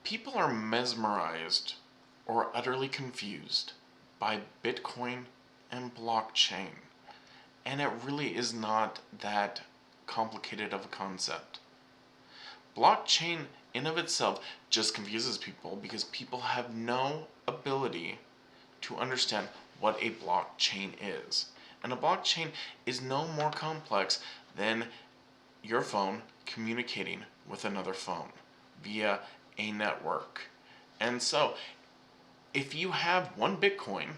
People are mesmerized or utterly confused by Bitcoin and blockchain, and it really is not that complicated of a concept. Blockchain in of itself just confuses people because people have no ability to understand what a blockchain is. And a blockchain is no more complex than your phone communicating with another phone via a network. And so, if you have one Bitcoin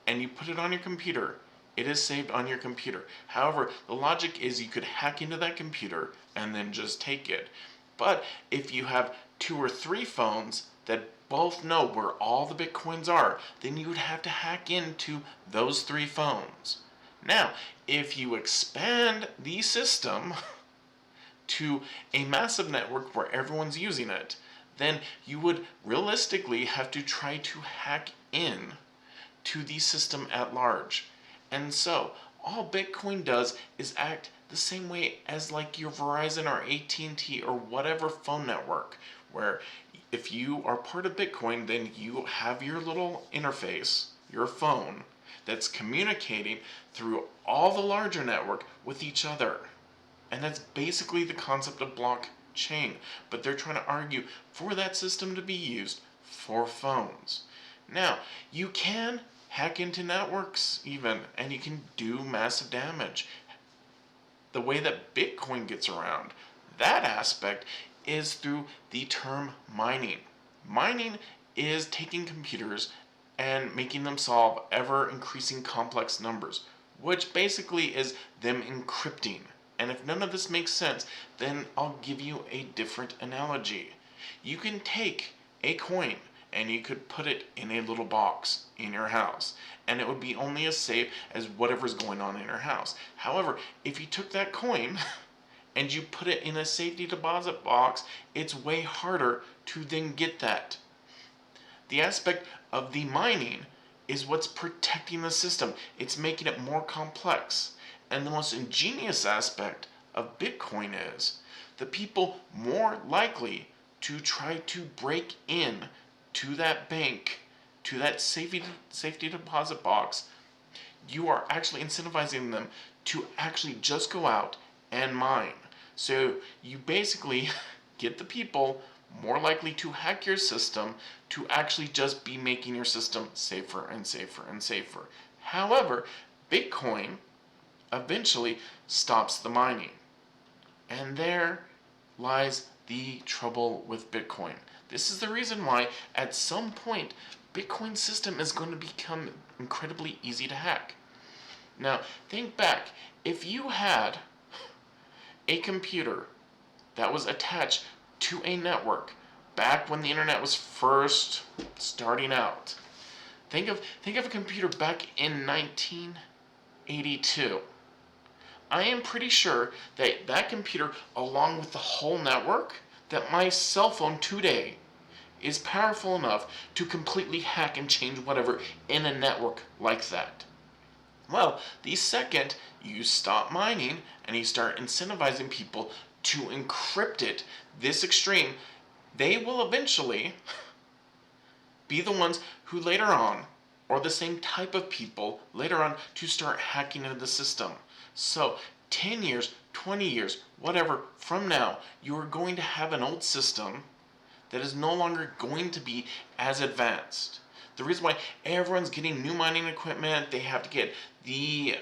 and you put it on your computer, it is saved on your computer. However, the logic is you could hack into that computer and then just take it. But if you have 2 or 3 phones that both know where all the Bitcoins are, then you would have to hack into those 3 phones. Now, if you expand the system to a massive network where everyone's using it, then you would realistically have to try to hack in to the system at large. And so, all Bitcoin does is act the same way as like your Verizon or AT&T or whatever phone network, where if you are part of Bitcoin, then you have your little interface, your phone, that's communicating through all the larger network with each other. And that's basically the concept of blockchain. But they're trying to argue for that system to be used for phones. Now, you can hack into networks even, and you can do massive damage. The way that Bitcoin gets around that aspect is through the term mining. Mining is taking computers and making them solve ever increasing complex numbers, which basically is them encrypting. And if none of this makes sense, then I'll give you a different analogy. You can take a coin and you could put it in a little box in your house, and it would be only as safe as whatever's going on in your house. However, if you took that coin and you put it in a safety deposit box, it's way harder to then get that. The aspect of the mining is what's protecting the system. It's making it more complex. And the most ingenious aspect of Bitcoin is the people more likely to try to break in to that bank, to that safety deposit box. You are actually incentivizing them to actually just go out and mine. So you basically get the people more likely to hack your system to actually just be making your system safer and safer and safer. However, Bitcoin eventually stops the mining. And there lies the trouble with Bitcoin. This is the reason why at some point Bitcoin's system is going to become incredibly easy to hack. Now, think back. If you had a computer that was attached to a network back when the internet was first starting out, think of a computer back in 1982. I am pretty sure that that computer, along with the whole network, that my cell phone today is powerful enough to completely hack and change whatever in a network like that. Well, the second you stop mining and you start incentivizing people to encrypt it this extreme, they will eventually be the ones who later on, or the same type of people later on, to start hacking into the system. So 10 years, 20 years, whatever, from now, you are going to have an old system that is no longer going to be as advanced. The reason why everyone's getting new mining equipment, they have to get the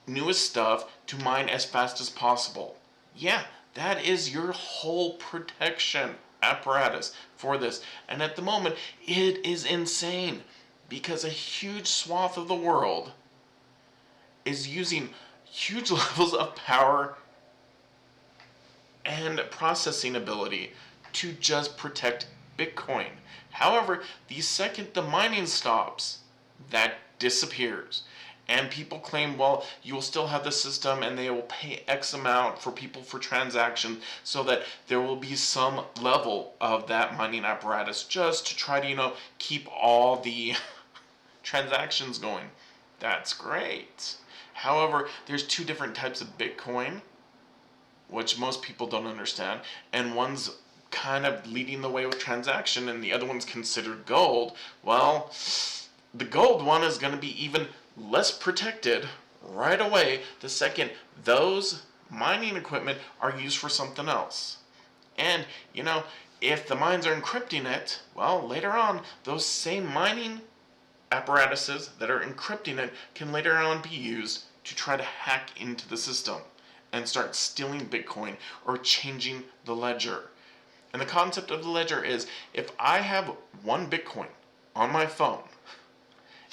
newest stuff to mine as fast as possible. Yeah, that is your whole protection apparatus for this. And at the moment, it is insane because a huge swath of the world is using huge levels of power and processing ability to just protect Bitcoin. However, the second the mining stops, that disappears. And people claim, well, you will still have the system and they will pay X amount for people for transactions so that there will be some level of that mining apparatus just to try to, keep all the transactions going. That's great. However, there's 2 different types of Bitcoin, which most people don't understand, and one's kind of leading the way with transaction and the other one's considered gold, well, the gold one is going to be even less protected right away the second those mining equipment are used for something else. And, if the mines are encrypting it, well, later on, those same mining apparatuses that are encrypting it can later on be used to try to hack into the system and start stealing Bitcoin or changing the ledger. And the concept of the ledger is, if I have one Bitcoin on my phone,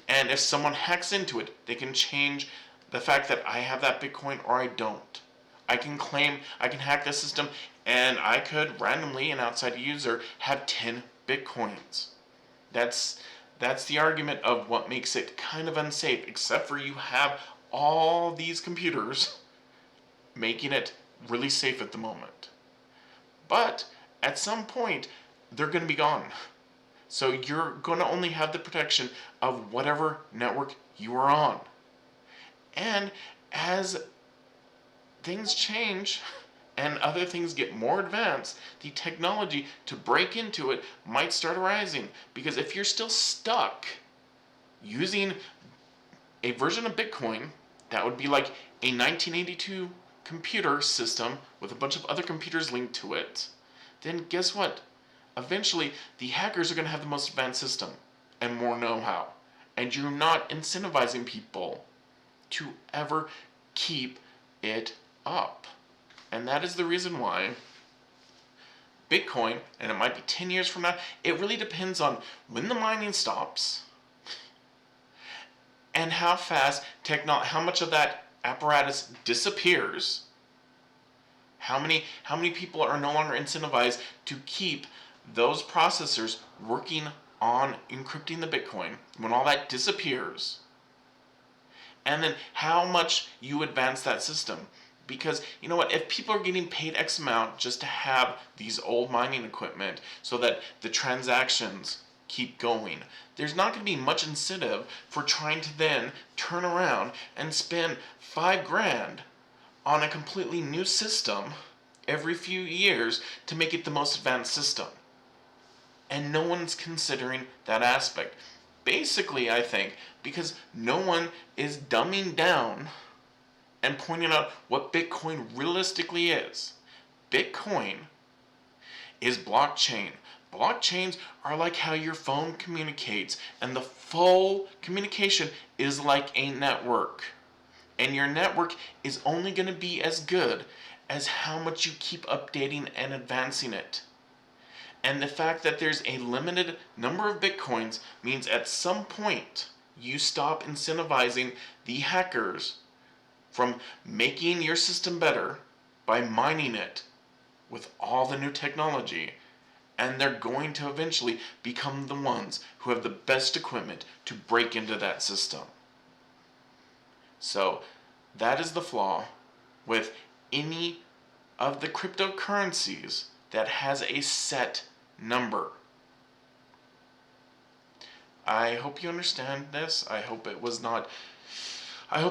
and if someone hacks into it, they can change the fact that I have that Bitcoin or I don't. I can hack the system, and I could randomly, an outside user, have 10 Bitcoins. That's the argument of what makes it kind of unsafe, except for you have all these computers making it really safe at the moment. But at some point, they're going to be gone. So you're going to only have the protection of whatever network you are on. And as things change and other things get more advanced, the technology to break into it might start arising. Because if you're still stuck using a version of Bitcoin that would be like a 1982 computer system with a bunch of other computers linked to it, then guess what? Eventually, the hackers are going to have the most advanced system and more know-how. And you're not incentivizing people to ever keep it up. And that is the reason why Bitcoin, and it might be 10 years from now, it really depends on when the mining stops and how fast how much of that apparatus disappears. How many people are no longer incentivized to keep those processors working on encrypting the Bitcoin when all that disappears? And then how much you advance that system. Because, you know what, if people are getting paid X amount just to have these old mining equipment so that the transactions keep going, there's not going to be much incentive for trying to then turn around and spend $5,000 on a completely new system every few years to make it the most advanced system. And no one's considering that aspect. Basically, I think, because no one is dumbing down and pointing out what Bitcoin realistically is. Bitcoin is blockchain. Blockchains are like how your phone communicates, and the full communication is like a network. And your network is only going to be as good as how much you keep updating and advancing it. And the fact that there's a limited number of Bitcoins means at some point you stop incentivizing the hackers from making your system better by mining it with all the new technology. And they're going to eventually become the ones who have the best equipment to break into that system. So that is the flaw with any of the cryptocurrencies that has a set number. I hope you understand this. I hope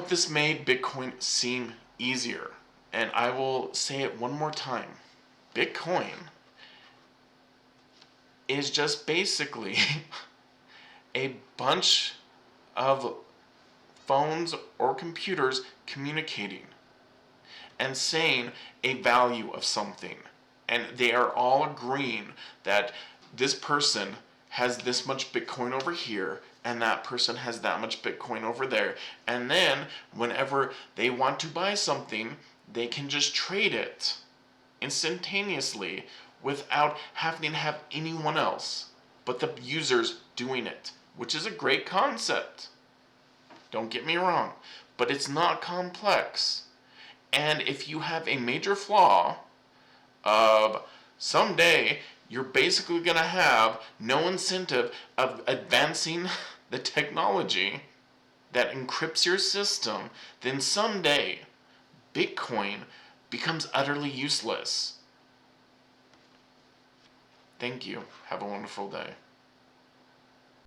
this made Bitcoin seem easier. And I will say it one more time. Bitcoin is just basically a bunch of phones or computers communicating and saying a value of something. And they are all agreeing that this person has this much Bitcoin over here and that person has that much Bitcoin over there. And then whenever they want to buy something, they can just trade it instantaneously without having to have anyone else but the users doing it, which is a great concept. Don't get me wrong, but it's not complex. And if you have a major flaw of someday you're basically going to have no incentive of advancing the technology that encrypts your system, then someday Bitcoin becomes utterly useless. Thank you. Have a wonderful day.